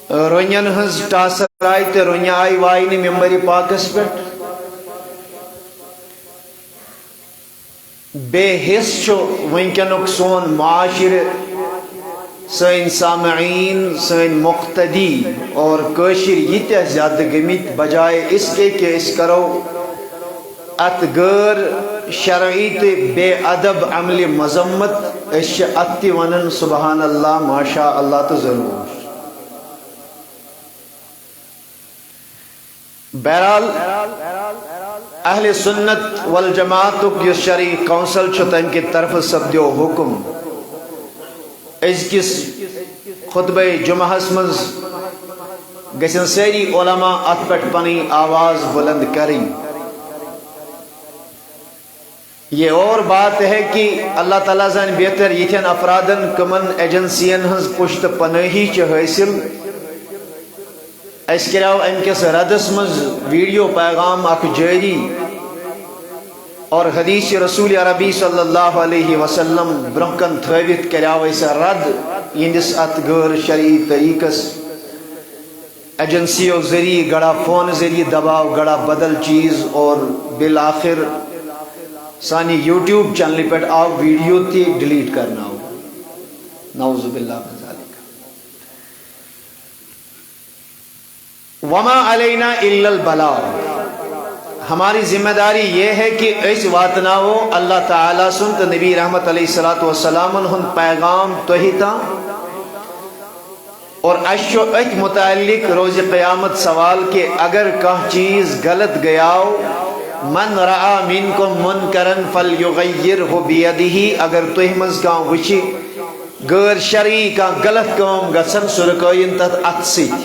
رونین his ٹاسر آئی تو رونی آئی وائنی ممبری پاکس پہ بے حص چھو ونکنک سون معاشر سین سامعین سین مقتدی اور کوشر یہ زیادہ گمت بجائے اس کے کہ اس کرو ات غیر شرعی تے بے ادب عمل مذمت اس ات ونن سبحان اللہ ماشاء اللہ تو ضرور. بہرحال اہل سنت والجماعت یس شرعی کونسل تم کی طرف سپدیو حکم ازکس خطبہ جمعہ مز گژھن ساری علماء ات پہ پنی آواز بلند کریں. یہ اور بات ہے کہ اللہ تعالیٰ زن بہتر یتھین افرادن کمن ایجنسین ہز پشت پناہی چھ حاصل اس کراو ام کس ردس مز ویڈیو پیغام اک جاری اور حدیث رسول عربی صلی اللہ علیہ وسلم برکن تھویت کراو اس رد یندس ات غیر شرعی طریقس ایجنسیوں ذریعہ گڑا فون ذریعہ دباؤ گڑا بدل چیز اور بالآخر سانی یوٹیوب چینل پہ آو ویڈیو تی ڈیلیٹ کرنا ہو. نعوذ باللہ من ذالک. وما علینا الا البلاغ. ہماری ذمہ داری یہ ہے کہ اس واتناو اللہ تعالیٰ سنت نبی رحمت علیہ السلام ہن پیغام توہیتا اور اشو ایک متعلق روز قیامت سوال کہ اگر کہاں چیز غلط گیاو من رعا منکم منکرن فلیغیرہ بیدہی اگر تُہۍ مز کان وچی غیر شرعی کان غلط کام گژھن سُہ رکٲیِن تتھ اتھ سۭتۍ.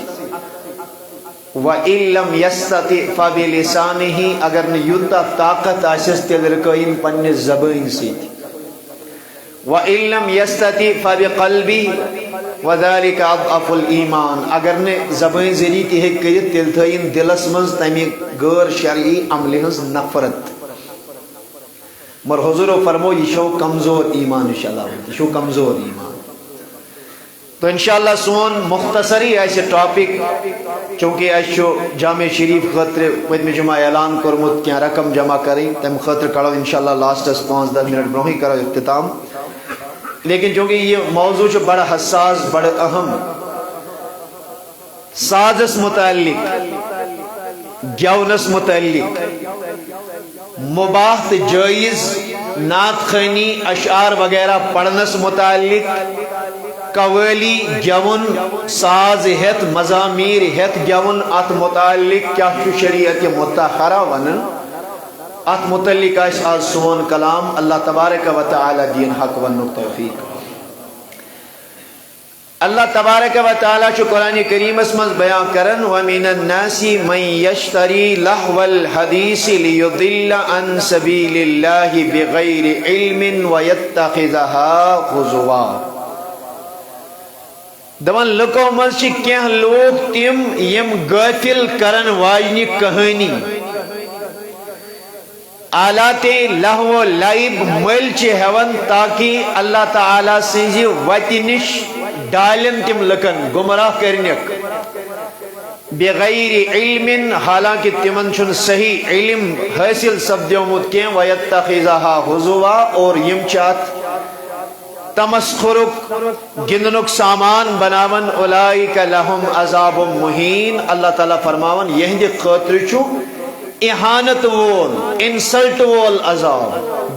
وَإِن لَمْ يَسْتَطِعْ فَبِلِسَانِهِ اگر نہٕ یوٗتاہ طاقت آسٮ۪س تیٚلہِ رکٲیِن پننہِ زبٲنۍ سۭتۍ. وَإِن لَمْ يَسْتَطِعْ فَبِقَلْبِهِ وَذَلِكَ أَضْعَفُ الْإِيمَانِ اگر نہٕ زبٲنۍ ذریعہ تہِ ہیٚکہِ کٔرِتھ تیٚلہِ تھٲیِن دلس منٛز تمہِ غیر شرعی عملہِ ہٕنٛز نفرت. مگر حضورو فرمو یہ چھو کمزور ایمان انشاءاللہ یہ چھو کمزور ایمان. تو انشاءاللہ سون مختصری ایسے ٹاپک چونکہ ایسو جامع شریف خطر پتم جمعہ اعلان کرمت کیا رقم جمع کریں تم خطر کرو انشاءاللہ لاسٹس 5-10 منٹ برہی کرو اختتام. لیکن چونکہ یہ موضوع بڑا حساس بڑا اہم سازس متعلق گیونس متعلق مباح جائز نعت خوانی اشعار وغیرہ پڑھنس متعلق قوالی گیون ساز ہیت مزامیر ہیت گیون ات متعلق کیا شریعت مطہرہ ونن ات متعلق آج سون کلام اللہ تبارک و تعالی دین حق ون توفیق. اللہ تبارک و تعالی چو قرآن کریم اسمز بیان کرن وَمِنَ النَّاسِ مَنْ يَشْتَرِي لَهْوَ الْحَدِيثِ لِيُضِلَّ عَنْ سَبِيلِ اللَّهِ بِغَيْرِ عِلْمٍ وَيَتَّخِذَهَا خُزُوًا. دون لکو مز کیا لوگ تم یم غافل کرن واجنی کہانی آلات لہو لائب مل ہون تاکہ اللہ تعالیٰ سنزی وتی نش ڈالن تم لکن گمراہ کرنک بغیر علم حالانکہ تمن چھن صحیح علم حاصل سپدیومت کی ویتخذها ہزوا اور یم چات تمسخرک گندنک سامان بناون اولئک لہم عذاب مہین. اللہ تعالیٰ فرماون یہندی خاطر چھو احانت وول انسلٹ وول عذاب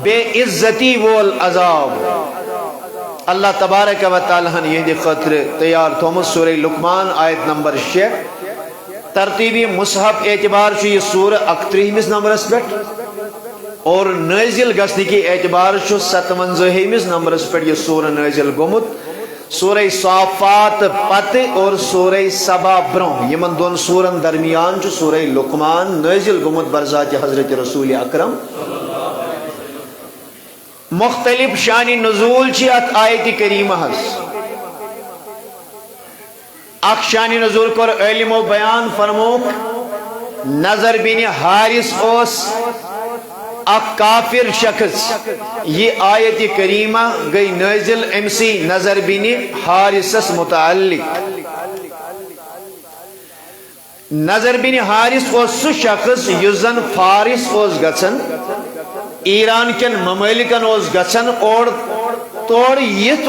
بے عزتی وول عذاب. اللہ تبارک و تعالیٰ نے یہ خاطر تیار تھومس سورہ لقمان آیت نمبر 6 ترتیبی مصحف اعتبار چھو یہ سورہ 31 نمبرس پہ اور نازل گسنی کی اعتبار چھو 57 نمبرس پہ یہ سورہ نازل گمت. سورہ صافات پت اور سورہ سبا برون یمن دون سورن درمیان چھو سورہ لقمان نازل گمت برذات حضرت رسول اکرم. مختلف شانی نزول چی ات آیت کریمہ ہس. اک شانی نزول کر علم و بیان فرموک نظر بن حارث اوس اک کافر شخص یہ آیت کریمہ گئی نازل امسی نظر بن حارثس متعلق. نظر بن حارث سہ شخص یس زن فارس گژھان ایران کن ممالکن گژھان اور تور یت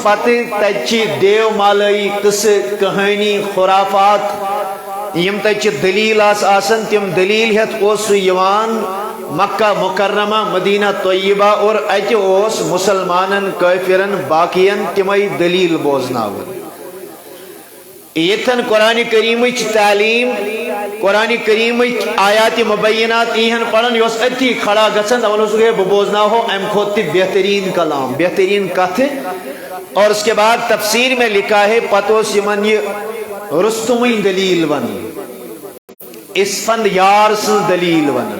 پتہ تتچہ دیو مالائی قصہ کہانی خرافات یم تتچہ دلیل آسان تم دلیل ہتھ سہ یوان مکہ مکرمہ مدینہ طیبہ اور اتہ مسلمانن کافرن باقین تمے دلیل بوزناون یتن قرآن کریم تعلیم قرآن کریم آیات مبینات یہن پڑھن یس اتھی کھڑا گژھن دپان گے بہ بوزناہو ام کھوت بہترین کلام بہترین کتھ اور اس کے بعد تفسیر میں لکھا ہے پتہ یمن یہ رستمی دلیل ون اسفندیار سن دلیل ون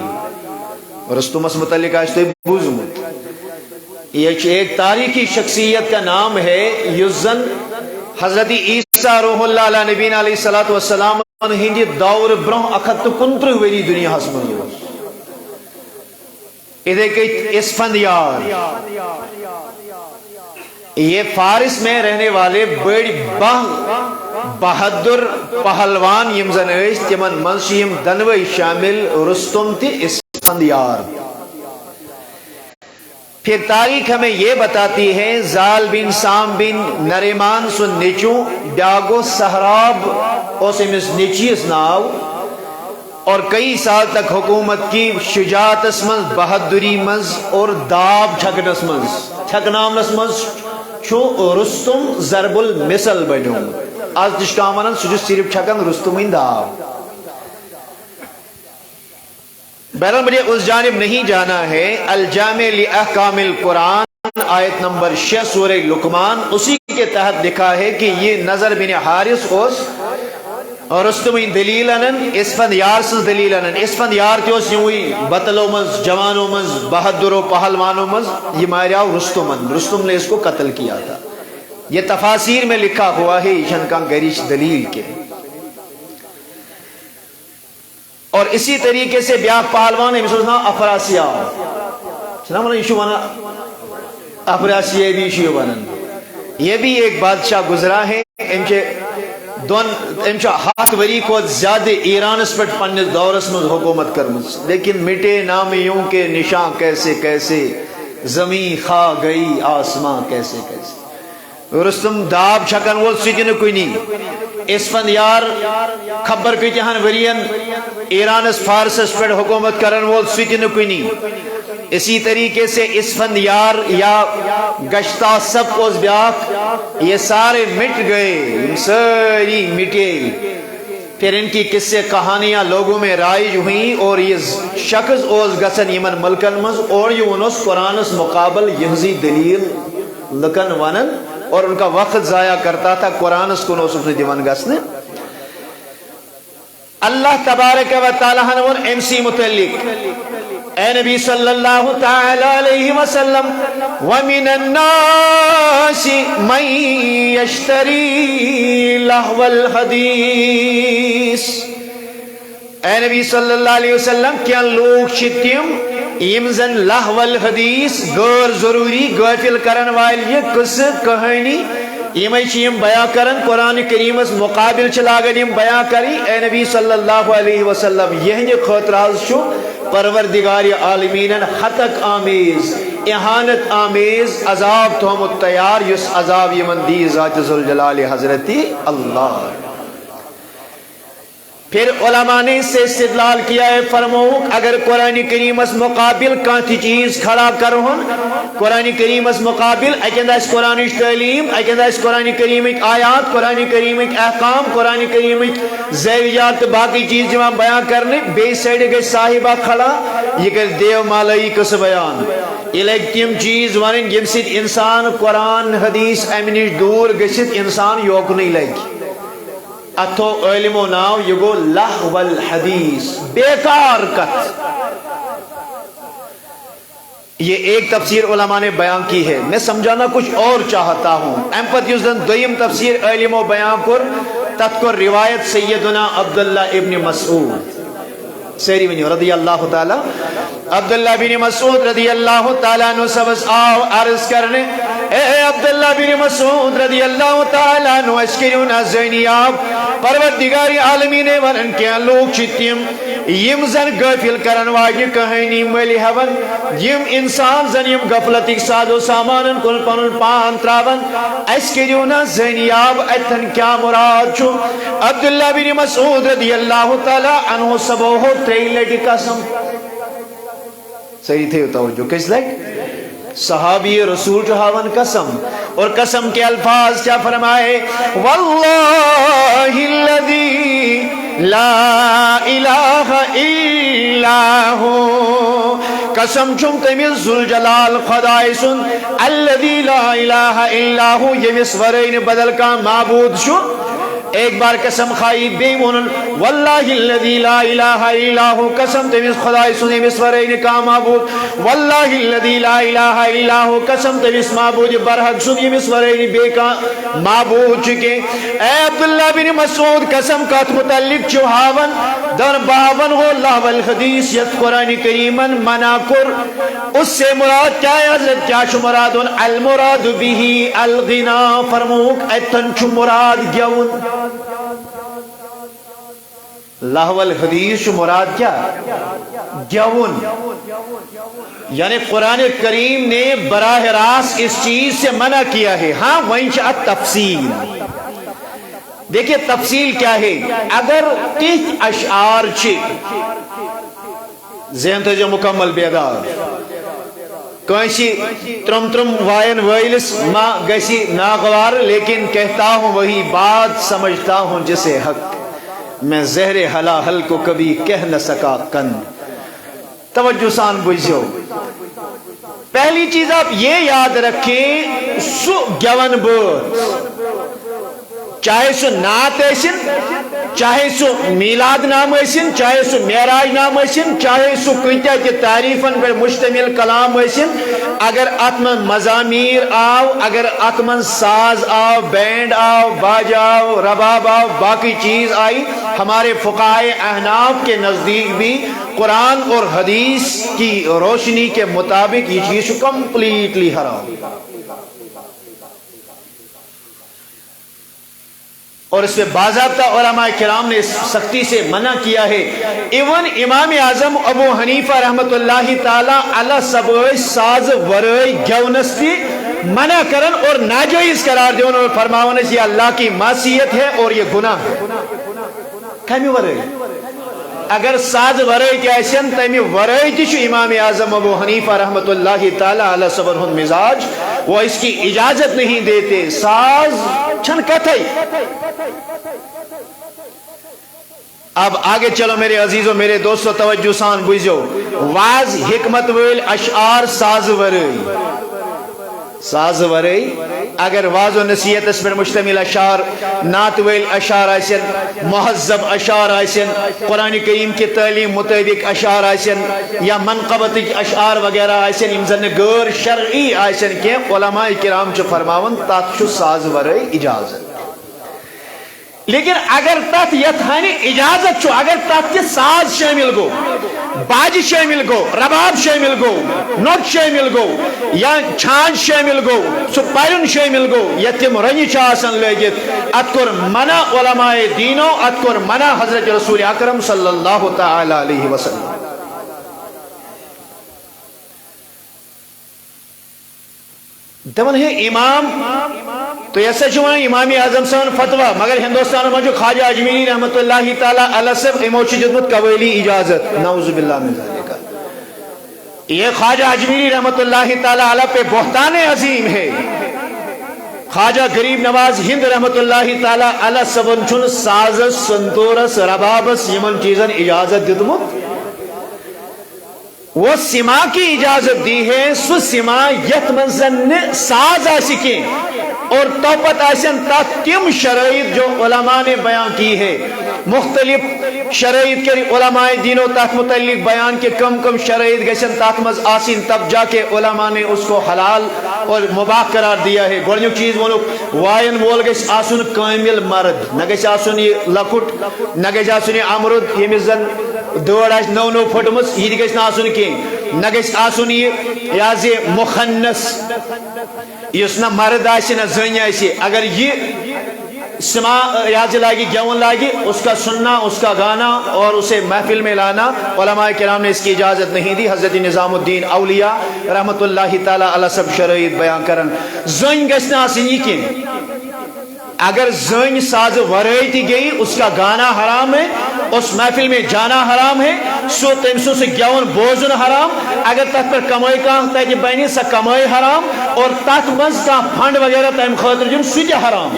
رستمس متعلق آج تو بوزمت یہ ایک تاریخی شخصیت کا نام ہے یزن حضرت عیسیٰ روح اللہ علیہ نبی علیہ الصلوۃ والسلام ہندی دور برہ 169 وری دنیا من ادھے کت اسفندیار یہ فارس میں رہنے والے بڑی بہادر پہلوان یم زن تمن من دنوے شامل رستم تہ اسفندیار پھر تاریخ ہمیں یہ بتاتی ہے زال بن سام بن نریمان سن نیچو بیاگو سہراب اس امس نیچیس ناو اور کئی سال تک حکومت کی شجاعت اسمز بہادری مز اور داب چھکنس مز چھکنامنس مز چھو رستم ضرب المثل بنو آج دشکامنن سجو صرف چھکن رستمین داب بہرحال مجھے اس جانب نہیں جانا ہے الجامع لاحکام القرآن آیت نمبر 6 سورہ لقمان اسی کے تحت لکھا ہے کہ یہ نظر بن حارث اور رستمین دلیل انن اسفندیار سز دلیل انن اسفندیار تیوس یوی بطلوں مز جوانوں مز بہادروں پہلوانوں مز یہ ماریاو رستم نے اس کو قتل کیا تھا یہ تفاسیر میں لکھا ہوا ہے ایشن کا گریش دلیل کے اور اسی طریقے سے بیاک پہلوان افراسیہ افراسیہ بھی شیو بنن یہ بھی ایک بادشاہ گزرا ہے ہاتھ وری کو زیادہ ایرانس پر پنس دورس میں حکومت کرمز لیکن مٹے نام یوں کے نشاں کیسے کیسے زمین کھا گئی آسماں کیسے کیسے رستم داب چھکن وول سجن کنی اسفندیار خبر کتہن ورین ایرانس فارسس پر حکومت کرن وول سجن کنی اسی طریقے سے اسفندیار یا گشتا سب اس بیاک یہ سارے مٹ گئے ساری مٹے پھر ان کی قصے کہانیاں لوگوں میں رائج ہوئیں اور یہ شخص اوز گسن یمن ملکن مز اور یہ انس قرآنس مقابل یہزی دلیل لکن ونن اور ان کا وقت ضائع کرتا تھا قرآن اس کو نوسف نے دیوان گسنے اللہ تبارک و تعالیٰ اور MC متعلق اے نبی صلی اللہ تعالی علیہ وسلم وَمِنَ النَّاسِ مَن يَشْتَرِي لَهْوَ الْحَدِيثِ اے نبی صلی اللہ علیہ وسلم کیا لوگ شتیم یمزن لہو الحدیث غیر ضروری غافل کرن وائل یہ قصہ کہانی یم بیان کرن قرآن کریم اس مقابل چلاگن یم بیان کری اے نبی صلی اللہ علیہ وسلم یہ خطراز شو پروردگار عالمین حتک آمیز احانت آمیز عذاب تھومت تیار یس عذاب یمن دی ذات ذوالجلال حضرت اللہ پھر علماء نے اس سے استدلال کیا ہے فرموک اگر قرآن کریم اس مقابل کانتی چیز کھڑا کرہن قرآن کریم اس مقابل اکندہ اس قرآن تعلیم اکندہ اس قرآن کریم ایک آیات قرآن کریم ایک احکام قرآن کریم ایک زیویات باقی چیز جمع بیان کرنے بے سیڈ گئے صاحبہ کھڑا یہ کہ دیو مالائی کس بیان یہ لگ تیم چیز وانن یم سید انسان قرآن حدیث امنش دور گشت انسان یوک نہیں لگی اتو علم و ناو یہ گو لہو الحدیث بیکار کت یہ ایک تفسیر علماء نے بیان کی ہے میں سمجھانا کچھ اور چاہتا ہوں امپت یوزن دویم تفسیر علم و بیان کر تذکر روایت سیدنا عبداللہ ابن مسعود سیری بنی رضی اللہ تعالی عبداللہ بن مسعود رضی اللہ تعالیٰ عنہ سبس آو عرض کرنے اے عبداللہ بن مسعود رضی اللہ تعالیٰ عنہ اسکریونا زینیاب پروردگار عالمین ونن کیا لوگ چھتیم یم زن غافل کرن واجی کہانی ملی ہون یم انسان زن یم غفلتی ساز و سامانن کل پنن پان تراون اسکریونا زینیاب اتن کیا مراد چھو عبداللہ بن مسعود رضی اللہ تعالیٰ عنہ سبو ہو تریلٹی قسم صحیح تھے توجہ کس لائک صحابی رسول چہاون قسم اور قسم کے الفاظ کیا فرمائے واللہ الذی لا الہ الا ہو قسم چم تمیز ذوالجلال خدای سن الذی لا الہ الا ہو یمس ورین بدل کا معبود شو ایک بار قسم خائی بے مونن واللہ الذی لا الہ الا ہو قسم تمیز خدای سنے مسورین کا معبود واللہ الذی لا الہ الا ہو قسم تمیز معبود برحق سنے مسورین بے کا معبود چکے اے عبداللہ بن مسعود قسم کات متعلق چوہاون در باون ہو اللہ والحدیث یت قرآن کریمن منع کر اس سے مراد کیا ہے حضرت کیا چو مرادون المراد بھی الغنا فرموک ایتن چو مراد گیون لہو الحدیث مراد کیا گیون یعنی قرآن کریم نے براہ راست اس چیز سے منع کیا ہے ہاں وہیں تفصیل دیکھیں تفصیل کیا ہے اگر تیت اشعار ذہن تو جو مکمل بیدار کوئی ترم وائن وائلس ماں گیسی ناغوار لیکن کہتا ہوں وہی بات سمجھتا ہوں جسے حق میں زہر حلاحل کو کبھی کہہ نہ سکا کن توجہ سان بجھو پہلی چیز آپ یہ یاد رکھیں سو گیون بوت چاہے سو نعت ایسن چاہے سو میلاد نام ایسن چاہے سو معراج نام ایسن چاہے سو کتیا کے تعریفن پر مشتمل کلام ایسن اگر اتمن مزامیر آو اگر اتمن ساز آو بینڈ آو باج آو رباب آو باقی چیز آئی ہمارے فقہائے احناف کے نزدیک بھی قرآن اور حدیث کی روشنی کے مطابق یہ چیز کمپلیٹلی حرام اور اس پہ باضابطہ علماء کرام نے سختی سے منع کیا ہے ایون امام اعظم ابو حنیفہ رحمت اللہ تعالی علی سبوی ساز ورائی گیونستی منع کرن اور ناجائز قرار دیون اور فرماون یہ اللہ کی معصیت ہے اور یہ گناہ ہے کمی ورائی اگر ساز ورائی کیا ایسن تیمی ورائی تیشو امام اعظم ابو حنیفہ رحمت اللہ تعالی علی صبرہن مزاج وہ اس کی اجازت نہیں دیتے ساز چھن کتھائی اب آگے چلو میرے عزیزو میرے دوستو توجہ سان بجھو واز حکمت ویل اشعار ساز ورائی اگر واز و نصیحت اس پر مشتمل اشعار نعت ویل اشعار آئسن مہذب اشعار آئسن قرآن کریم کی تعلیم مطابق اشعار آئسن یا منقبت اشعار وغیرہ آئسن امزن غیر شرعی آئسن کے علماء کرام چو فرماون تات شو ساز ورائی اجازت لیکن اگر تات یتھانی اجازت چھو اگر تات کے ساز شامل گو باج شامل گو رباب شامل گو نوٹ شامل گو یا چھانچ شامل گو سپائرن شامل گو یتیم رنی چاسن لگت اتکر منع علماء دینو اتکر منع حضرت رسول اکرم صلی اللہ تعالی علیہ وسلم دمن ہے امام تو ایسا چوان امام اعظم سان فتوہ مگر ہندوستان میں جو خواجہ اجمیری رحمت اللہ تعالی علیہ سب اموچی جدمت قویلی اجازت نعوذ باللہ من ذالک یہ خواجہ اجمیری رحمت اللہ تعالی علیہ پہ بہتان عظیم ہے خواجہ غریب نواز ہند رحمت اللہ تعالی علیہ سبن چون سازس سنتورس ربابس یمن چیزن اجازت ددمت وہ سما کی اجازت دی ہے سو سما یت منزن ساز آسکیں اور توپت آسن تا تم شرائط جو علماء نے بیان کی ہے مختلف شرائط کے علماء دینوں تات متعلق بیان کے کم کم شرائط گیسن تات مز آسین تب جا کے علماء نے اس کو حلال اور مباح قرار دیا ہے گوڑنیو چیز مولو وائن وول گیس آسن کامل مرد نگیس آسن یہ لکٹ نگیس آسن یہ امرد یہ مزن دوڑ آس نو نو پھٹمس یہ گیس نا آسن کی نگیس آسن یہ یازی مخنس یس نہ مرد آسی نہ زن آسی اگر یہ سما یاد لاگی گیون لاگی اس کا سننا اس کا گانا اور اسے محفل میں لانا علماء کرام نے اس کی اجازت نہیں دی. حضرت نظام الدین اولیاء رحمت اللہ تعالی علیہ سب شرائط بیان کرن زن گژھِ نہٕ آسٕنۍ یہِ کینٛہہ اگر زن ساز ورٲے تہِ گئی اس کا گانا حرام ہے اس محفل میں جانا حرام ہے سو تم سو سے گیون بوزن حرام اگر تک پر کمائی کانٛہہ تتہِ بنہِ سۄ کمائی حرام اور تتھ منٛز کانٛہہ فنڈ وغیرہ تمہِ خٲطرٕ دیُن سُہ تہِ حرام.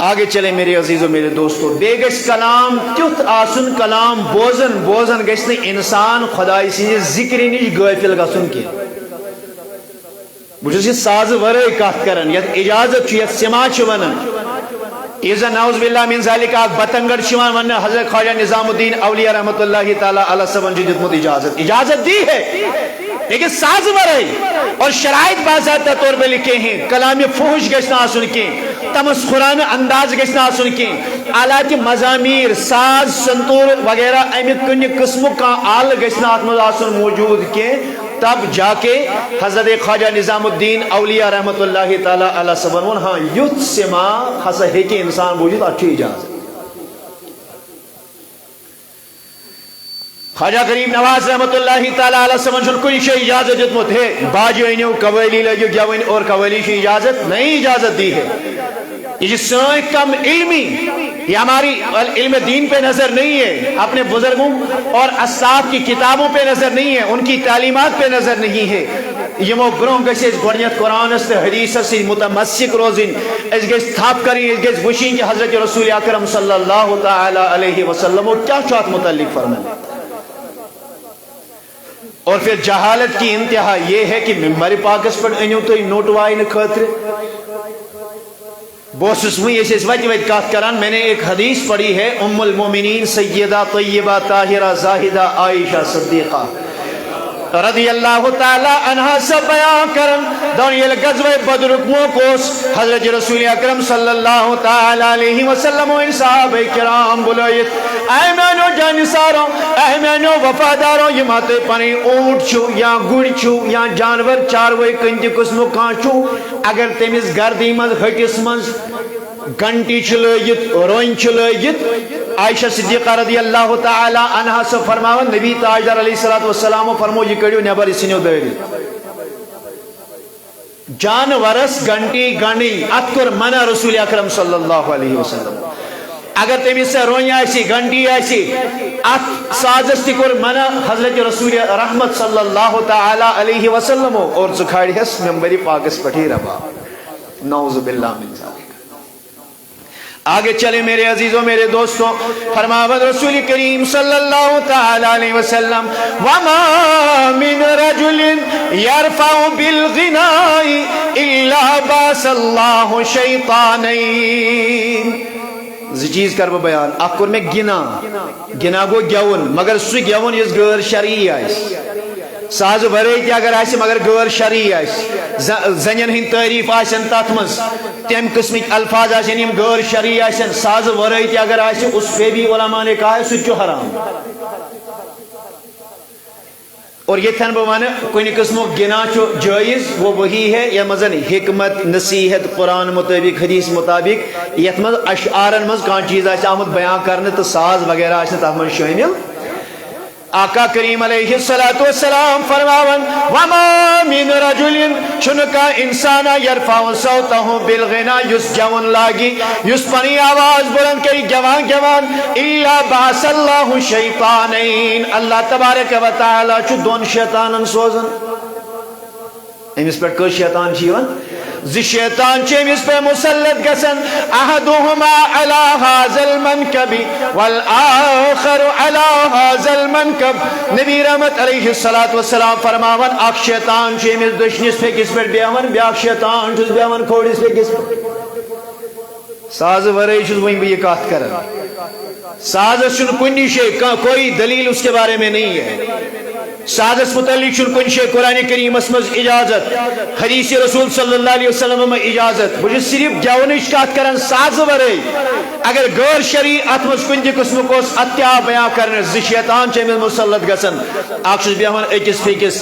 آگے چلے میرے عزیزو میرے دوستو بے گژھِ کلام تیُتھ آسُن کلام بوزن گژھِ نہٕ انسان خداے سٕنٛدِ ذِکرِ نِش غٲفِل گژھُن کینٛہہ. بہٕ چھُس یہِ سازٕ ورٲے کتھ کران یتھ اجازت چھُ یتھ سما چھِ ونان اذا نعوذ باللہ من ذالک اکھ بتنگڑ چھُ یِوان وننہٕ حضرت خواجہ نظام الدین اولیاء رحمۃ اللہ تعالی علیہ صاحبن چھُ دیُتمُت اجازت دی ہے لیکن ساز ورٲے اور شرائط باضابطہ طور پہ لکھے ہیں کلام فحش گژھِ نہٕ آسُن کینٛہہ تمسخرانہ انداز گژھِ نہٕ آسُن کینٛہہ آلاتِ مزامیر ساز سنتور وغیرہ امہِ کُنہِ قٕسمُک کانٛہہ آلہٕ گژھِ نہٕ اتھ منٛز آسُن موجود کینٛہہ. تب جا کے حضرت خواجہ نظام الدین اولیاء رحمت اللہ تعالی علیہ صاحبن وون ہاں یُتھ سما ہسا ہیکہِ انسان بوٗزِتھ اتھ چھُ اجازت. خواجہ غریب نواز رحمت اللہ تعالی علیہ صاحبن چھُنہٕ کُنہِ جایہِ اجازت دیُتمُت ہے باجہِ أنِو قوٲلی لٲگِو گٮ۪وٕنۍ اور قوٲلی چھِ اجازت نہیں اجازت دی ہے. یہ سٲنۍ کم علمی یہ ہماری علم دین پہ نظر نہیں ہے اپنے بزرگوں اور اسلاف کی کتابوں پہ نظر نہیں ہے ان کی تعلیمات پہ نظر نہیں ہے. یمو برونٛہہ گژھِ أسۍ گۄڈنیٚتھ قرآنس تہٕ حدیثس سۭتۍ متمسک روزٕنۍ أسۍ گژھِ تھپ کرٕنۍ أسۍ گژھِ وٕچھِنۍ کہ حضرت رسول اکرم صلی اللہ تعالی علیہ وسلم کیا چھُ اتھ متعلق فرمایا. اور پھر جہالت کی انتہا یہ ہے کہ ممبر پاکس پر أنِو تُہۍ نوٹ واینہٕ خٲطرٕ. بوسس وہیں ایسے وجہ کات کران میں نے ایک حدیث پڑھی ہے ام المومنین سیدہ طیبہ طاہرہ زاہدہ عائشہ صدیقہ رضی اللہ تعالی عنہ سے بیان کرن دون یہ غزوہ بدر موقوس حضرت رسول اکرم صلی اللہ تعالی علیہ وسلم و صحابہ کرام بلائیت اے مینو جانساروں اے مینو وفاداروں یہ ماتے پانی اونٹ چھو یا گوڑ چھو یا جانور چاروے کنتی قسمو کان چھو اگر تمیز گردی مز ہٹس مز گھنٹی چلائیت روئن چلائیت عائشہ صدیقہ رضی اللہ تعالی عنہ سے فرماون نبی تاجدار علیہ السلام فرمو یہ کڑیو نیبر اسنیو دائری جانورس گھنٹی گھنٹی اتکر منع رسول اکرم صلی اللہ علیہ وسلم اگر تمیز سے روئن آئیسی گھنٹی آئیسی ات سازس تکر منع حضرت رسول رحمت صلی اللہ تعالی علیہ وسلم اور زکھاڑی حس ممبری پاکس پٹھی ربا نعوذ باللہ من ذالک. آگے چلے میرے عزیزوں میرے دوستوں فرماوت رسول کریم صلی اللہ تعالی علیہ وسلم وما من رجل يرفع بالغناء الا باس اللہ شیطانین. زی چیز کر وہ بیان اکر میں گنا گو گیون مگر سو گیون اس غیر شرعی آئیس ساز ورے تہ اگر آسہِ مگر غیر شرعی آسہِ زنین ہند تعریف آسن تتھ مز تم قسمک الفاظ آسن یم غیر شرعی آسن ساز ورے تہ اگر آسہِ اس پہ بھی علماء نے کہا ہے سُہ چھُ حرام. اور یہ تھن بہ ونہ کُنہِ قسمک گنا چھُ جائز وہ وہی ہے یہ مزن حکمت نصیحت قرآن مطابق حدیث مطابق یتھ مز اشعارن مز کانٛہہ چیز آسہِ آمُت بیان کرنہٕ تہٕ ساز وغیرہ آسہِ تتھ مز شٲمل. آقا کریم علیہ السلام فرماون وما من رجل چنکا انسانا یرفع صوتہ بالغنا یس گیون لاگی یس پنی آواز بلند کری گیوان الا باس اللہ شیطانین اللہ تبارک و تعالی چھ دون شیطانن سوزن. امس پر کس شیطان چیون زی شیطان چیمس پہ مسلط گسن احدهما على هذا المنكب والآخر على هذا المنكب. نبی رحمت علیہ السلام فرماون اخ شیطان چیمس دشنس پہ کس پر بیون بیاک شیطان چھس بیون کھوڑس پہ کس پر. ساز ورے چھس وہیں بھی یہ کات کرن ساز چھن کنی شے کوئی دلیل اس کے بارے میں نہیں ہے سازس متعلق کن شے قرآن کریم مز اجازت، حدیث رسول صلی اللہ علیہ وسلم اجازت. بہ صرف گونچ کت کران ساز ورے. اگر غیر شرعی ات مز کن تہ قسمک اتیا بیان کرنے شیطان امس مسلط گژھان. اخ بیہوان أکس پھیکس،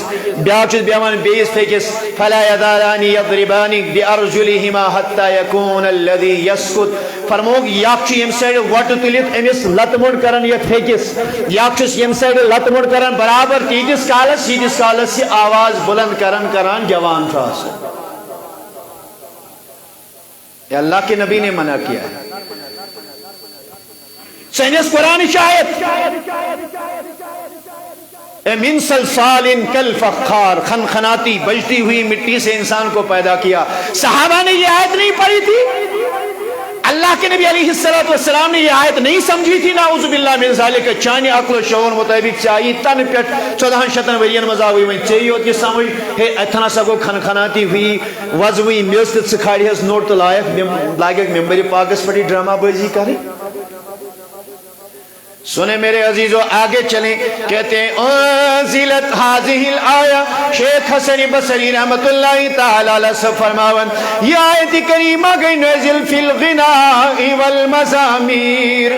بیاکھ بیہوان بیس پھیکس. فلا یزالان یضربان بارجلہما حتی یکون الذی یسکت. فرموک یک یم سائڈ وٹ تلت امس لت مڑ کران یہ پھیکس، یک یم سائڈ لت مڑ کران برابر تیتس کالس سیدس کالس یہ آواز بلند کران جوان تھا. یہ اللہ کے نبی نے منع کیا ہے. سینس قرآن شاید من صلصال کالفخار، خنخناتی بجتی ہوئی مٹی سے انسان کو پیدا کیا. صحابہ نے یہ آیت نہیں پڑھی تھی، اللہ کے نبی علیہ السلام نے یہ آیت نہیں سمجھی تھی. نعوذ باللہ من ذالک. چانی عقل و شعور مطابق چاہیے تن پیٹ 1400 ورین مزا ہوئی وہیں چاہیے ہوتی سمجھ ہے اتنا سا کو کھنکھناتی ہوئی وز ہوئی میوست سکھاڑی ہے نوٹ تو لائق ممبری پاکس پڑی ڈرامہ بازی کریں. سنیں میرے عزیزو آگے چلیں. کہتے ہیں انزلت هذه الآیہ، شیخ حسن بصری رحمت اللہ تعالی علیہ سے فرماون یہ آیت کریمہ گئی نازل فی الغناء والمزامیر.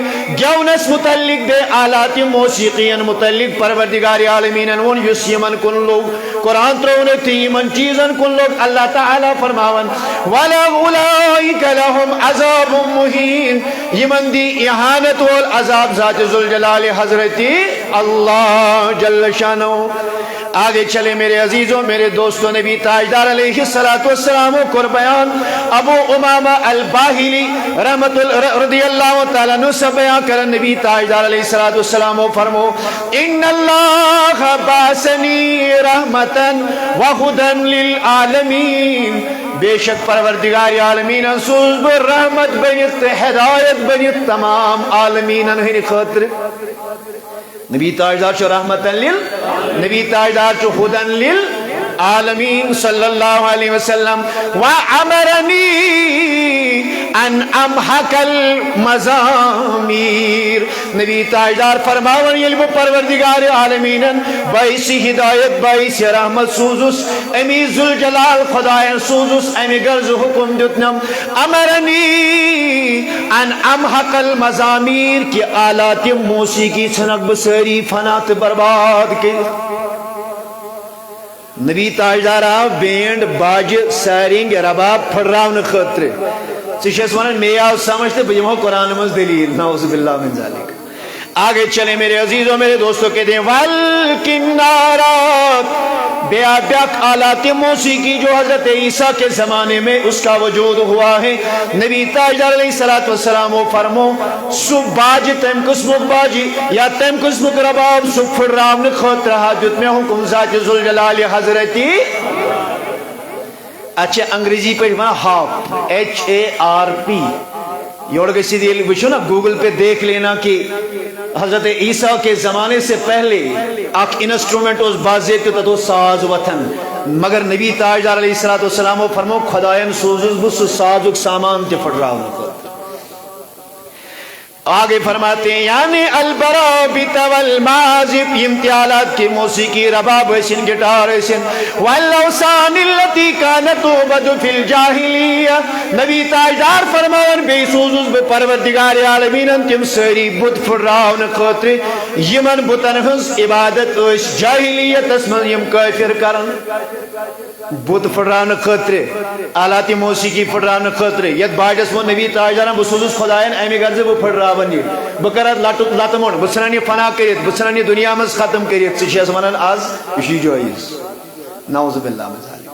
گونس متعلق دے آلات موسیقین متعلق پروردگار عالمین ون یس یمن کن لوگ قرآن ترونک تھی یمن چیزن کن لوگ اللہ تعالی فرماون وَلَا أُولَئِكَ لَهُمْ عَذَابٌ مُهِينٌ. یمن دی احانت والعذاب ذات ذوالجلال حضرتی اللہ جل شانہ. آگے چلے میرے عزیزوں میرے دوستوں. نبی تاجدار علیہ السلام کو بیان ابو امامہ الباہلی رحمت رضی اللہ تعالیٰ عنہ سے بیان کرن نبی تاجدار علیہ السلام فرمو ان اللہ باسنی رحمتا وہدا للعالمین. بے شک پروردگار عالمین سوز بر رحمت بنیت ہدایت بنیت تمام عالمین ہن خاطر. نبی تاجدار چو رحمتا نبی تاجدار چو ہدن للعالمین صلی اللہ علیہ وسلم. وعمرنی ان امحق المزامیر. نبی تاجدار فرماون یلب پروردگار عالمین باعث ہدایت باعث رحمت سوزس امی ذوالجلال خدایان سوزس امی غرض حکم دتنم امرنی ان امحق المزامیر کی آلات موسیقی چھنک بسری فنات برباد کے. نبی تاجدار بینڈ باج سیرنگ رباب پھڑراون خطر چیز ونان میں آو سمجھتے بجمہ قرآن مز دلیل. نعوذ باللہ من ذالک. آگے چلے میرے عزیزوں میرے دوستوں کے دیں والکنارات بیاک آلات موسیقی جو حضرت عیسیٰ کے زمانے میں اس کا وجود ہوا ہے. نبی تاجدار علیہ السلام و فرمو سب باج تم قسمک باجی یا تم قسمک رباب سب فرام خطر حاجت میں حکم ذات ذوالجلال حضرتی. اچھا انگریزی پہ ہارپ HARP یوڑ گئی دیل وچھو نا گوگل پہ دیکھ لینا کہ حضرت عیسیٰ کے زمانے سے پہلے اک انسٹرومنٹ اس بازے تو تو ساز وطن مگر نبی تاجدار علیہ السلام فرمو خدایان سوزز بس سازک سامان تے پھڑ رہا ہوں. آگے فرماتے ہیں یعنی البرابط والمازب امتیالات کی موسیقی رباب حسن گٹار حسن واللوسان اللتی کانت عبد فی الجاہلیہ. نبی تاجدار فرمان بے سوزز بے پروردگار عالمین تم سری بت فراؤن خطر یمن بتن ہنس عبادت اس جاہلیت اسمن یم کافر کرن. بت فراؤن خطر آلاتی موسیقی فراؤن خطر ید باجس وہ نبی تاجدار بسوزز خدایان ایمی غرض وہ پھڑ رہا بکرات لاتمون بسرانی فنا کریت بسرانی دنیا میں ختم کریت سچیز منن آز اسی جوائز. نعوذ باللہ من ذالک.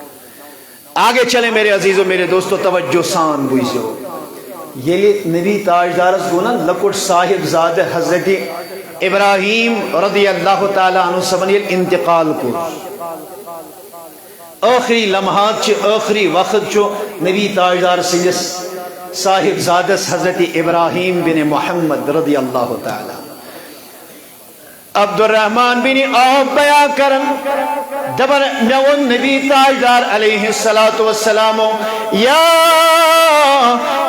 آگے چلیں میرے عزیزو میرے دوستو توجہ سان بوئیزو. یہ نبی تاجدارس گونا لکٹ صاحب زاد حضرت ابراہیم رضی اللہ تعالی عنہ سبنیل انتقال کو آخری لمحات چھ آخری وقت چو نبی تاجدار سنجس صاحب زادس حضرت ابراہیم بن محمد رضی اللہ تعالی. عبدالرحمن بن عوف بیان کرن دبن میون نبی تاجدار علیہ السلام یا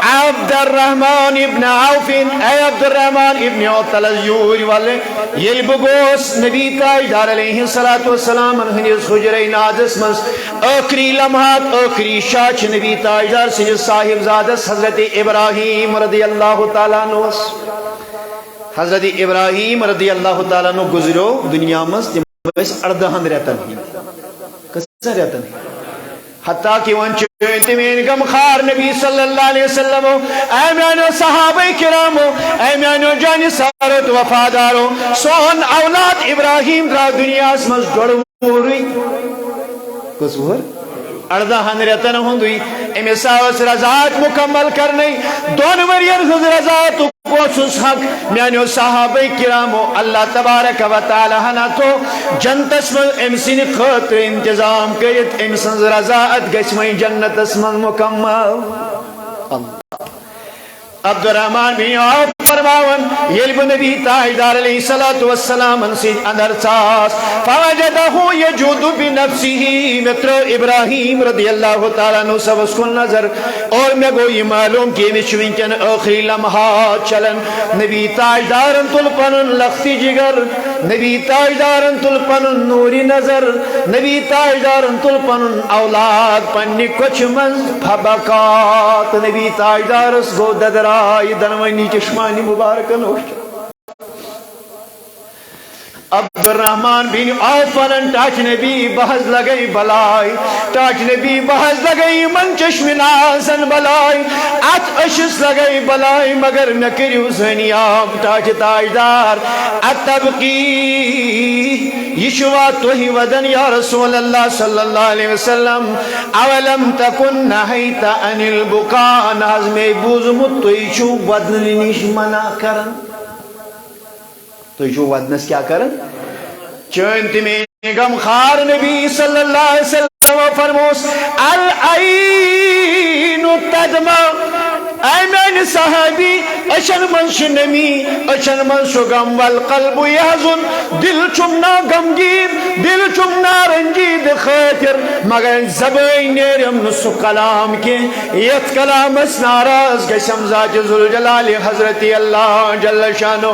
عبدالرحمن ابن عوف اے عبدالرحمن ابن عوف تلزیوری والے یل بگوس نبی تاجدار علیہ السلام ہنیز حجر نازس مز آخری لمحات آخری شاچ نبی تاجدار سنجھ صاحب زادس حضرت ابراہیم رضی اللہ تعالیٰ نوس حضرت ابراہیم رضی اللہ تعالیٰ عنہ گزرو دنیا مز اردہن ریتن ہی کسا ریتن ہی حتیٰ کہ ون چوئنتی میں انکم خار نبی صلی اللہ علیہ وسلم اے میانو صحابہ کرامو اے میانو جانی سارت وفادارو سون اولاد ابراہیم را دنیا مز گڑو موری کس ور اردہن ریتن ہوندوی امی ساوس رضاعت مکمل کرنی دون وریر رضاعت پوچھوس حق میانیو صحابہ کرامو اللہ تبارک و تعالی ہنا تو جنتس من امسین خطر انتظام کرت امسن رضاعت گشمین جنتس من مکمل عبدالرحمن بن عوف فرماون یلب نبی تاجدار علیہ السلام انسید اندر ساس فوجدہو یجود بنفسی متر ابراہیم رضی اللہ تعالیٰ عنہ سبس کن نظر اور میں گو یہ معلوم کی مشوینکن آخری لمحات چلن نبی تاجدارن تلپنن لختی جگر نبی تاجدارن تلپنن نوری نظر نبی تاجدارن تلپنن اولاد پنی کچھ من پھبکات نبی تاجدارس گو ددرا یہ دنوانی چشمانی مبارکن ہوشتا عبدالرحمن بن عوف ٹاچ نبی بحث لگئی بلائی ٹاچ نبی بحث لگئی من چشم نازن بلائی ات اشس لگئی بلائی مگر نکریو زنیام ٹاچ تاجدار اتبقی یشوا توہی ودن یا رسول اللہ صلی اللہ علیہ وسلم اولم تکن نحیت ان البکان نازم بوزمت تویشو ودن نیش منع کرن تو جو ودنس کیا کرن چونتی میں غم خار نبی صلی اللہ علیہ وسلم فرموس العین تدمع اے میں صحابی اشن من شنمی اشن من شغم والقلب یحزن دل چمنا غمگین دل چمنا رنجید خاطر مگر زبین نیرم نسو کلام کے یت کلام اس ناراض گشم ذات ذوالجلال حضرت اللہ جل شانو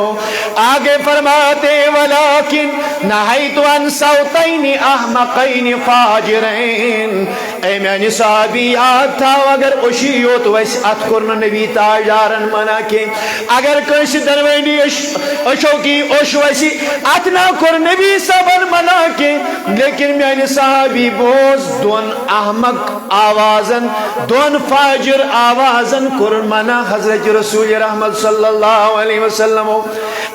آگے فرماتے ولیکن نحیت عن صوتین احمقین فاجرین اے میں صحابی یاد تھا اگر اشیو تو ویس اتکرن نبی تاجدارن منا کے اگر کس دروینی اشو کی اشویسی اتنا کر نبی صبر منا کے لیکن میانی صحابی بوز دون احمق آوازن دون فاجر آوازن کر منا حضرت رسول رحمت صلی اللہ علیہ وسلم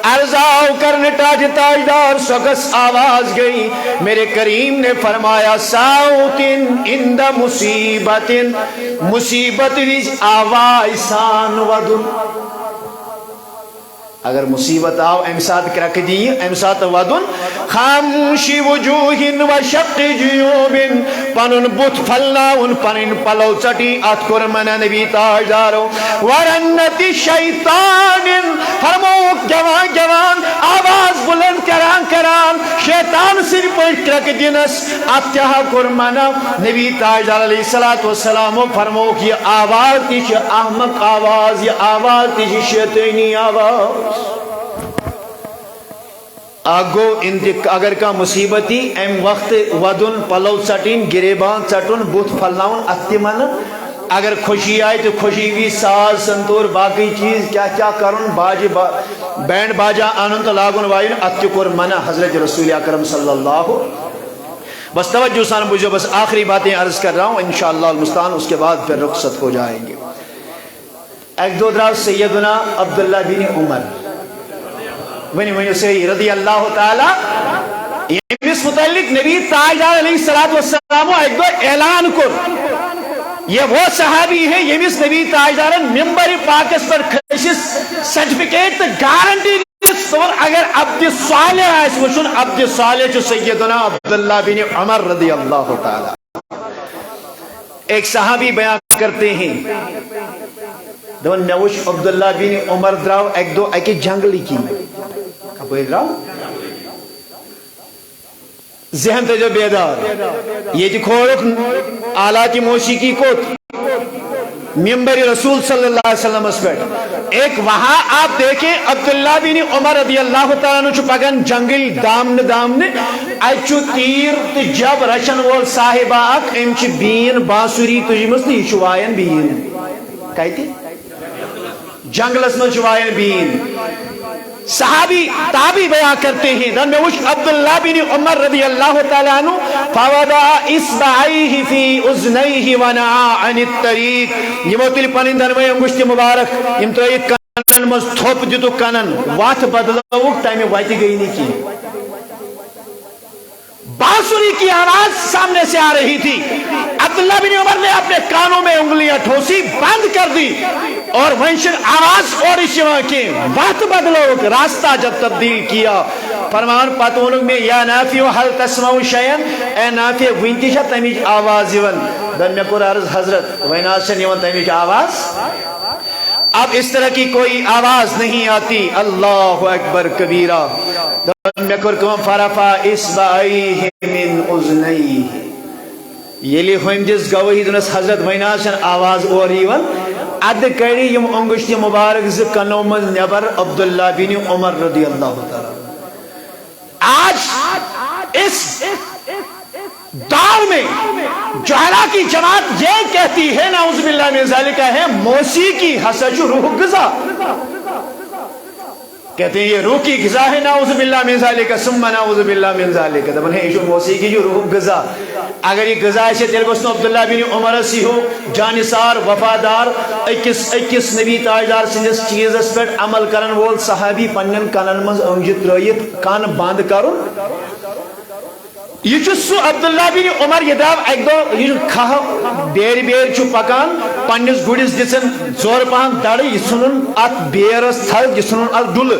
ارزاو کرنے تاجدار سگس آواز گئی میرے کریم نے فرمایا ساوتن اند مصیبتن مصیبت ویج آواز سان ودن اگر مصیبت آو امساد کرک دی امساد ودن خاموشی وجوہن و شق جیوبن پنن بت پھلناون پنن پلو چٹی اتکر من نبی تاجدارو ورنت شیطان فرموک جوان جوان آواز بلند کران شیطان سر پوش کرک دینس اتحا کر من نبی تاجدار علیہ السلام فرموک یہ آواز تیش احمق آواز یہ آواز تیش شیطانی آواز آگو اگر کا مصیبتی ام وقت ودن پلو چٹین گریبان چٹن بوت پھلناون اتمن اگر خوشی آئے تو خوشی بھی ساز سنتور باقی چیز کیا کیا کرن باج بینڈ باجا آنند لاغن وائن اتکر منع حضرت رسول اکرم صلی اللہ بس توجہ سان بجھو بس آخری باتیں عرض کر رہا ہوں انشاءاللہ المستعان اس کے بعد پھر رخصت ہو جائیں گے ایک دو دراز سیدنا عبداللہ بن عمر ونی سے رضی اللہ تعالی اس متعلق نبی تاجدار علیہ السلام ایک دو اعلان کر یہ وہ صحابی ہے یہ اس نبی تاجدار ممبر پاکس پر کھشس سرٹیفکیٹ گارنٹی اور اگر عبد صالح ہے وچن عبد صالح جو سیدنا عبداللہ بن عمر رضی اللہ تعالی ایک صحابی بیان کرتے ہیں دون نوش عبداللہ بن عمر دراو ایک دو ایک جنگلی کی کپوئی دراو ذہن تجو بیدار یہ کھولک آلات موسیقی کو ممبر رسول صلی اللہ علیہ وسلم اس پر ایک وہاں آپ دیکھیں عبداللہ بن عمر رضی اللہ تعالیٰ عنہ پکن جنگل دامن اچھو تیر جب رچن وول صاحبہ اک امچ بین بانسوری تجمس نہیں شوائن بین کہتی جنگلس من شوائن بین صحابی تابی بیان کرتے ہیں دن میں وش عبداللہ بن عمر رضی اللہ تعالیٰ عنہ فوضع اصبعیہ فی اذنیہ ونعا عن الطریق یہ موتلی پنن دن میں انگشت مبارک یم تو ایک کنن مز تھوپ دیتو کنن وات بدلوک ٹائم واتی گئی نہیں کی بانسری کی آواز سامنے سے آ رہی تھی عبداللہ بن عمر نے اپنے کانوں میں انگلیاں ٹھوسی بند کر دی اور ونشن آواز اور اشیاء کے بات بدلو راستہ جب تبدیل کیا فرمان پتونک میں یا نافیو حل تسمعو شیئن اے نافی ونتیشہ تمیج آواز یون دن میں قرآن عرض حضرت ویناسن یون تمیج آواز اب اس طرح کی کوئی آواز نہیں آتی اللہ اکبر کبیرہ میں کرکم فرفا اصبعیہ من اذنیہ یہ لی ہوئم جس گواہی دنس حضرت ویناسن آواز اور ایون اد کری یم انگشت مبارک ز کنو من نبر عبداللہ بن عمر رضی اللہ تعالی آج اس دور میں جہلا کی جماعت یہ کہتی ہے نعوذ باللہ من ذالک ہے موسیقی حسج روح غذا کہتے ہیں یہ روح کی غذا ہے نعوذ باللہ من ذالک ثم نعوذ باللہ من ذالک دبن ہے یہ موسیقی جو روح غذا اگر یہ غذا ہے تیل گوشت عبداللہ بن عمر سی ہو جانثار وفادار اکس نبی تاجدار سندس چیز اس پر عمل کرن وول صحابی پنن کنن مز انجت رایت کان بند کرن یہ سو عبداللہ بن عمر یہ داو ایک دو یہ کھا بیر چو پکان پنس گڑس دسن زور پہن دڑ یہ سنن ات بیرس تھل یہ سنن ات ڈل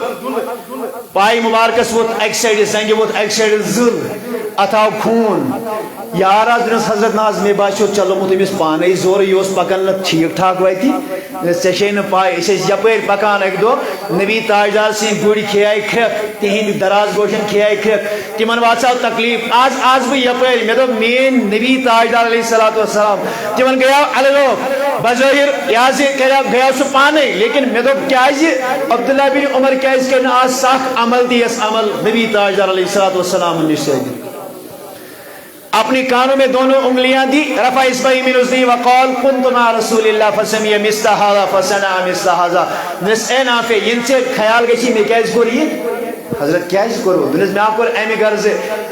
پائی مبارکس ووت ایک سائڈ زنگ ووت ایک سائڈ زل اتاو خون یار آز دنس حضرت ناز میں باشو چلو مو تمس پانے زور یہ پکان ٹھیک ٹھاک واتی ژے پائی یپر پکان ایک دو نبی تاجدار سن گڑ کھیائے کھرک تہند دراز گوشن کھیائے کھرک تمن واتساو تکلیف آز بہ یپر مے دو مین نبی تاجدار علیہ الصلوۃ والسلام تمن گیا الگ بظاہر یاز گیا سو پانے لیکن مے دو کیاز عبداللہ بن عمر کیاز کرنا آز سخ عمل دیس عمل نبی تاجدار علیہ الصلوۃ والسلام نشے اپنی کانوں میں دونوں انگلیاں دی رفع اصبعی من اذنی وقال کنت مع رسول اللہ فسمع مثل هذا فصنع مثل هذا نس اے نافع ین سے خیال گچھی میں کیاز کری حضرت کیاز کرو دنس میں آپ کر امی غرض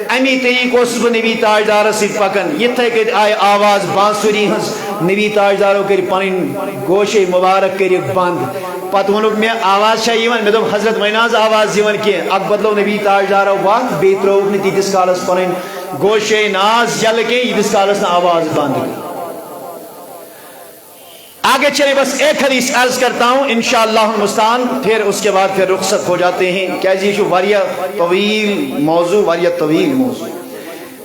امی طریق اس نبی تاجدار سی پکن یہ تھے کہ آئے آواز بانسری ہنس نبی تاجداروں کری پنن گوشے مبارک کری بند پتہ ونک میں آواز شاہ یون میں دو حضرت ویناز آواز یون کی اک بدلو نبی تاجداروں وقت بے تروک نے تیتس کالس پنن گوشے ناز جل کے یتس کالس نہ آواز بند کی آگے چلے بس ایک حدیث عرض کرتا ہوں انشاءاللہ المستعان پھر اس کے بعد پھر رخصت ہو جاتے ہیں کیا جی شو واریہ طویل موضوع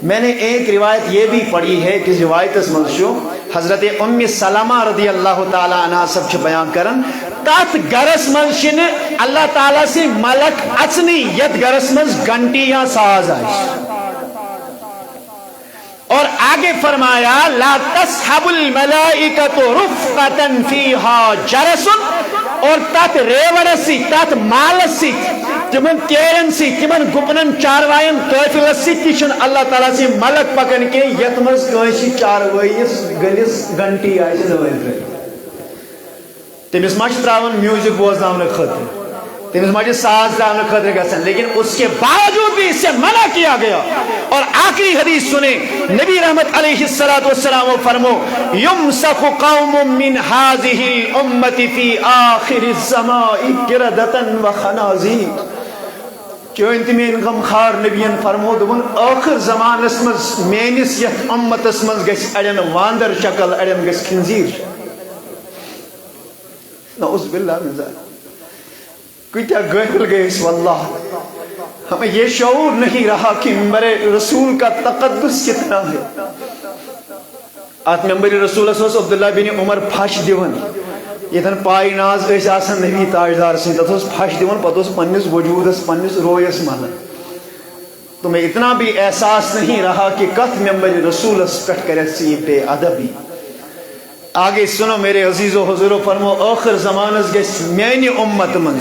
میں نے ایک روایت یہ بھی پڑھی ہے کہ روایت اس منشو حضرت ام سلمہ رضی اللہ تعالی عنہ سب چھ بیان کرن تات گرس منشن اللہ تعالی سے ملک اچنی یت گرس منز گھنٹی یا ساز آئیش اور آگے فرمایا لا تصحب الملائکۃ رفقۃ فیہا جرس اور تات ریورسی تات مالسی تمن تیرن سی تمن گپنن چاروائن توفیلس سی تشن اللہ تعالیٰ سے ملک پکن کے یتمز کنشی چاروائیس گلس گھنٹی آئیس نوائن تمس مچ تراون میوزک بوزناون خاطر تمس مجھے ساز تراون خاطر گژھن لیکن اس کے باوجود بھی اس سے منع کیا گیا اور آخری حدیث سنیں نبی رحمت علیہ السلام فرمو یمسخ قوم من هذه الامة في آخر الزمان قردة وخنازیر چونت میں غم خار نبیین فرمو دبن آخر زمان اسمز مینس یت امت اسمز گس اڑن واندر شکل اڑن گس خنزیر نعوذ باللہ من ذلک کتیا غافل گئے واللہ ہمیں یہ شعور نہیں رہا کہ ممبر رسول کا تقدس کتنا ہے آت ممبر رسول اللہ عبداللہ بن عمر پھش دیون یہ تن پائی ناز ایس آسان نبی تاجدار سے تت اس پھش دیون پتہ اس پنس وجود اس پنس رویس مان تمہیں اتنا بھی احساس نہیں رہا کہ کت ممبر رسول پٹ کرے سی بے ادبی. آگے سنو میرے عزیز و حضور فرمو آخر زمانس گس میانی امت من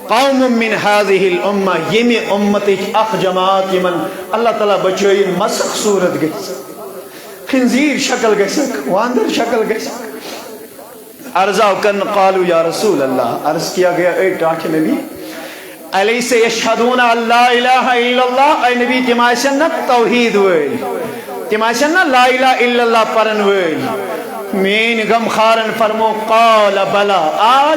قوم من هذه الامہ یمی امت اخ جماعت یمن اللہ تعالیٰ بچوئی مسخ صورت گس خنزیر شکل گسک واندر شکل گسک عرضہ کن قالو یا رسول اللہ عرض کیا گیا اے ٹاکے نبی الیس یشہدون اللہ الہ الا اللہ اے نبی تماشن نا توحید ویل تماشن نا لا الہ الا اللہ پرن ویل مین غم خارن فرمو قال بلا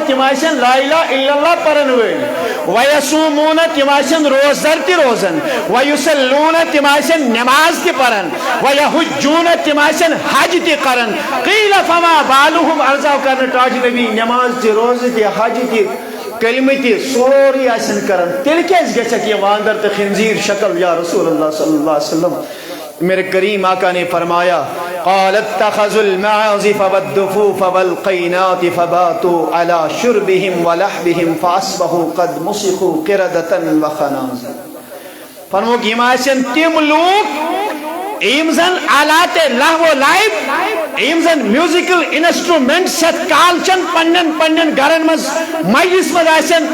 تماشن لا الہ الا اللہ پرن ویل ویسومون تماشن روزدر تی روزن ویسلون تماشن نماز تی پرن ویحجون تماشن حج تی کرن قیل فما بالوہم عرضہ کرن ٹاج نبی نماز تی روز تی حج تی کلمہ تی سوری آسن کرن تیل کیس گچک یہ واندر تی خنزیر شکل یا رسول اللہ صلی اللہ علیہ وسلم. میرے کریم آقا نے فرمایا قال اتخذوا المعازف والدفوف والقینات فباتوا على شربهم ولحبهم فاصبحوا قد مسخوا قردة وخنازير. فرمو گیماشن تیم لوگ ایمزن آلات لہو لائب ایمزن میوزیکل انسٹرومنٹ ست کالچن پنن پنن گرن مز مجلس مز آسن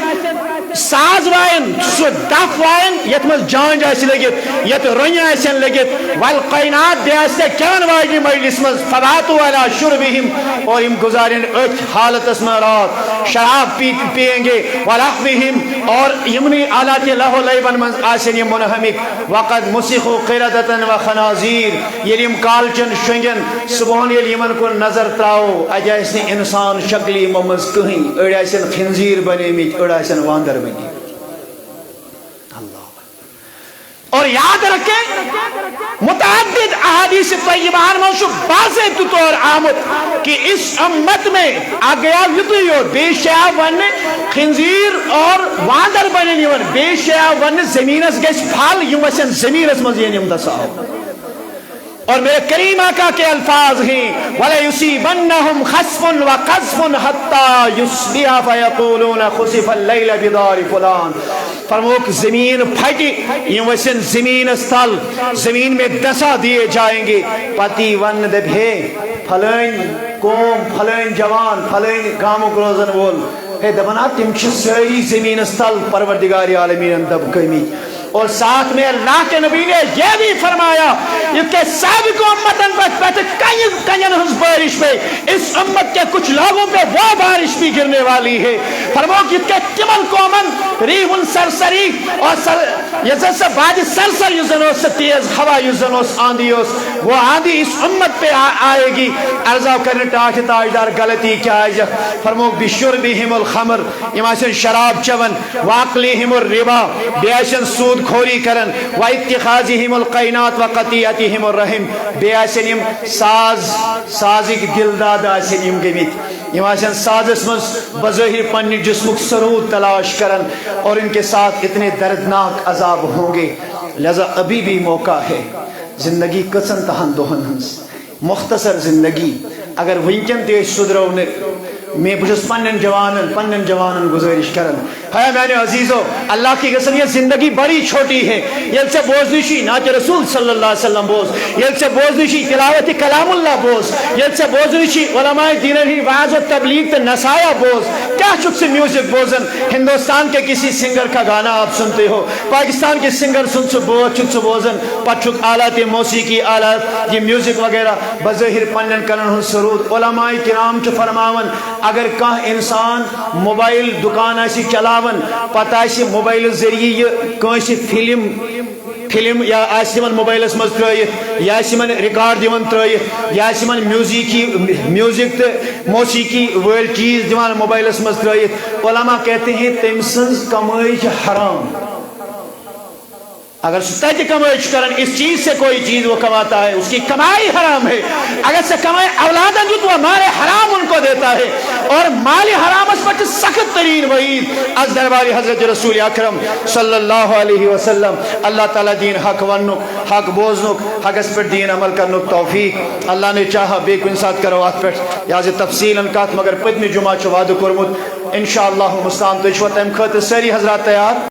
ساز وائن سو دف وائن یت مز جانج آسی لگت یت رنی آسن لگت والقینات دے آستے کیان واجی مجلس مز فباتو علی شربہم اور ام گزارین اچ حالت اسم رات شراب پیئیں گے ولحبہم اور یمنی آلات لہو لائبن مز آسن یم منہمک وقد مسخو قردتن و خنازیر یلیم کالچن شنگن صبحن یلیمن کو نظر تراؤ اجائسنی انسان شکلی ممز کہیں اڑائسن خنزیر بنے میچ اڑائسن واندر بنے. اور یاد رکھیں متعدد احادیث طیبان میں واضح طور آمد کہ اس امت میں آگیا یتوی اور بے شیعہ ون خنزیر اور واندر بننی ون بے شیعہ ون زمینس گیس پھال یوں وسن زمینس مزینیم دساؤ. اور میرے کریم آقا کے الفاظ ہیں وَلَيُصِيبَنَّهُمْ خَسْفٌ وَقَذْفٌ حَتَّى يُصْبِحَ فَيَقُولُونَ خُسِفَ اللَّيْلَ بِدَارِ فُلَانٍ. فرموک زمین پھٹی یہ وسن زمین استل زمین میں دسا دیے جائیں گے پتی ون دب ہے پھلین قوم پھلین جوان پھلین گامک روزن وول ہے دبنا تم چھ ساری زمین استل پروردگار عالمین دب کمی. اور ساتھ میں اللہ کے نبی نے یہ بھی فرمایا اس کے سابق امتن پر کنین ہنس بارش پہ اس امت کے کچھ لوگوں پہ وہ بارش بھی گرنے والی ہے. فرمو کہ اس کے تمن کومن ریحن سرسری اور یزن سے بعد سرسر یزنوس سے تیز ہوا یزنوس آندیوس وہ آندھی اس امت پہ آئے گی. عرضہ کرنے تاج تاجدار غلطی کیا ہے فرمو بشربہم الخمر اماشن شراب چون واقلیہم الربا بیاشن سود کھوری کرن واتخاذہم القینات وقطیعتہم الرحم بیاشن سازک دلداد آسن گمت اماشن سازس مز بظاہر پنی جسمک سرود تلاش کرن اور ان کے ساتھ اتنے دردناک عذاب ہوں گے. لہذا ابھی بھی موقع ہے زندگی کسن تہن دوہن ہنس مختصر زندگی اگر ونکن تے سدرو نے میں بجس پنن جوانن گزارش کرن ہے میرے عزیزو اللہ کی قسم یہ زندگی بڑی چھوٹی ہے. یل سے بوز نشی نعت رسول صلی اللہ علیہ وسلم بوز یل سے بوز نشی تلاوت کلام اللہ بوز یل سے بوز نشی علماء دین ہی وعظ و تبلیغ تے نصایح بوز کیا چک سے میوزک بوزن ہندوستان کے کسی سنگر کا گانا آپ سنتے ہو پاکستان کے سنگر سن سے بوز چک سے بوزن پچک آلات موسیقی آلات یہ میوزک وغیرہ بظاہر پنن کرن ہن سرود. علماء کرام چ فرماون اگر کہاں انسان موبائل دکان ایسی چلاون پتہ ایسی موبائل ذریعے کانسی فلم یا ایسی من موبائل اس مز ترائیت یا ایسی من ریکارڈ دیون ترائیت یا ایسی من میوزک موسیقی ورل چیز دیون موبائل اس مز ترائیت علماء کہتے ہیں تم سنز کمائی حرام. اگر ستا کمائی کرن اس چیز سے کوئی چیز وہ کماتا ہے اس کی کمائی حرام ہے. اگر سے کمائی اولادن جو تو مال حرام ان کو دیتا ہے اور مال حرام اس پر سخت ترین وعید از درباری حضرت رسول اکرم صلی اللہ علیہ وسلم. اللہ تعالی دین حق ونک حق بوزنک حق اس پر دین عمل کرنک توفیق اللہ نے چاہا بے کو انسات کرو آت پر یازِ تفصیل انکات مگر پتمی جمعہ چو وعدہ کرمت انشاءاللہ مستان تو اشوت ام خط سری حضرات تیار